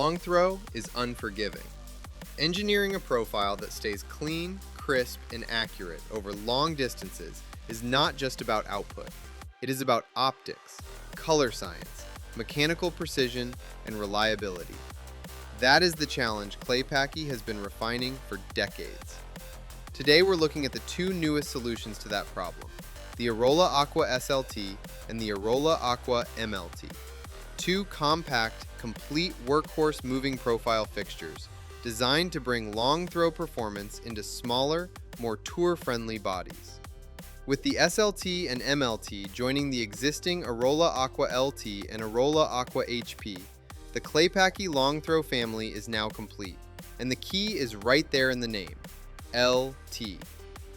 long throw is unforgiving. Engineering a profile that stays clean, crisp, and accurate over long distances is not just about output. It is about optics, color science, mechanical precision, and reliability. That is the challenge Claypaky has been refining for decades. Today we're looking at the two newest solutions to that problem, the Arolla Aqua SLT and the Arolla Aqua MLT. Two compact, complete workhorse moving profile fixtures designed to bring long throw performance into smaller, more tour-friendly bodies. With the SLT and MLT joining the existing Arolla Aqua LT and Arolla Aqua HP, the Claypaky long throw family is now complete, and the key is right there in the name, LT.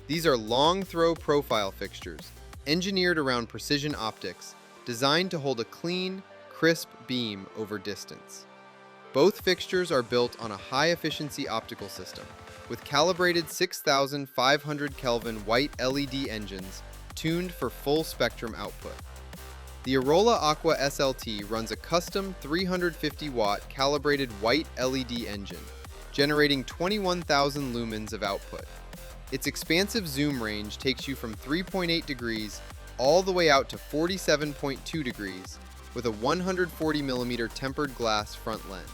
These are long throw profile fixtures, engineered around precision optics, designed to hold a clean, crisp beam over distance. Both fixtures are built on a high-efficiency optical system, with calibrated 6,500 Kelvin white LED engines tuned for full-spectrum output. The Arolla Aqua SLT runs a custom 350-watt calibrated white LED engine, generating 21,000 lumens of output. Its expansive zoom range takes you from 3.8 degrees all the way out to 47.2 degrees with a 140mm tempered glass front lens.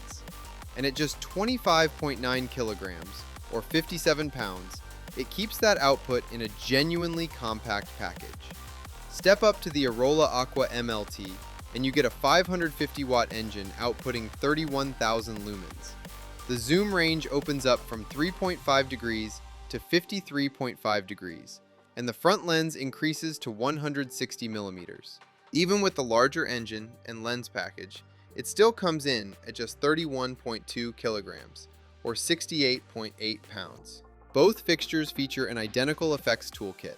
And at just 25.9 kilograms, or 57 pounds, it keeps that output in a genuinely compact package. Step up to the Arolla Aqua MLT, and you get a 550-watt engine outputting 31,000 lumens. The zoom range opens up from 3.5 degrees to 53.5 degrees, and the front lens increases to 160 millimeters. Even with the larger engine and lens package, it still comes in at just 31.2 kilograms, or 68.8 pounds. Both fixtures feature an identical effects toolkit,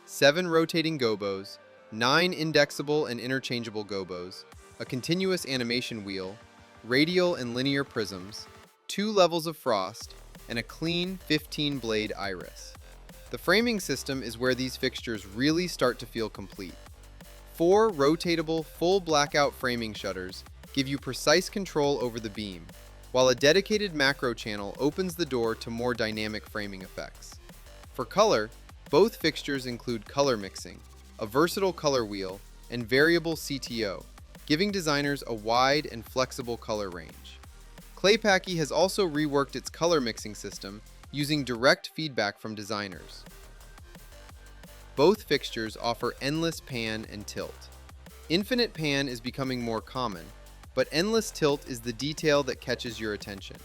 7 rotating gobos, 9 indexable and interchangeable gobos, a continuous animation wheel, radial and linear prisms, 2 levels of frost, and a clean 15-blade iris. The framing system is where these fixtures really start to feel complete. 4 rotatable, full blackout framing shutters give you precise control over the beam, while a dedicated macro channel opens the door to more dynamic framing effects. For color, both fixtures include color mixing, a versatile color wheel, and variable CTO, giving designers a wide and flexible color range. Claypaky has also reworked its color mixing system using direct feedback from designers. Both fixtures offer endless pan and tilt. Infinite pan is becoming more common, but endless tilt is the detail that catches your attention.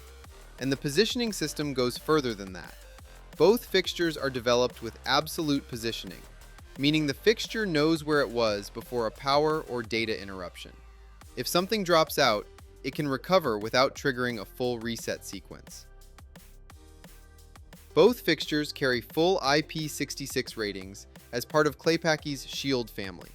And the positioning system goes further than that. Both fixtures are developed with absolute positioning, meaning the fixture knows where it was before a power or data interruption. If something drops out, it can recover without triggering a full reset sequence. Both fixtures carry full IP66 ratings as part of Claypaky's Shield family.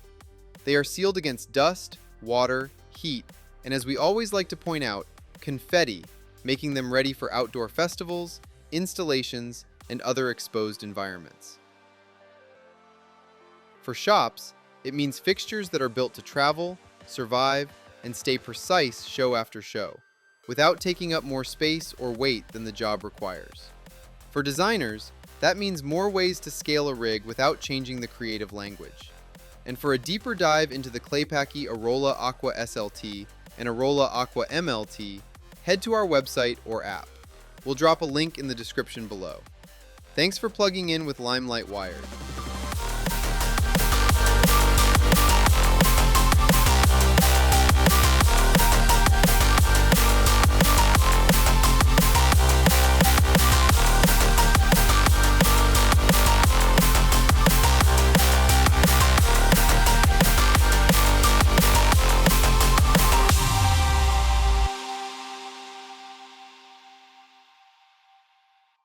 They are sealed against dust, water, heat, and as we always like to point out, confetti, making them ready for outdoor festivals, installations, and other exposed environments. For shops, it means fixtures that are built to travel, survive, and stay precise show after show, without taking up more space or weight than the job requires. For designers, that means more ways to scale a rig without changing the creative language. And for a deeper dive into the Claypaky Arolla Aqua SLT and Arolla Aqua MLT, head to our website or app. We'll drop a link in the description below. Thanks for plugging in with limelightwired.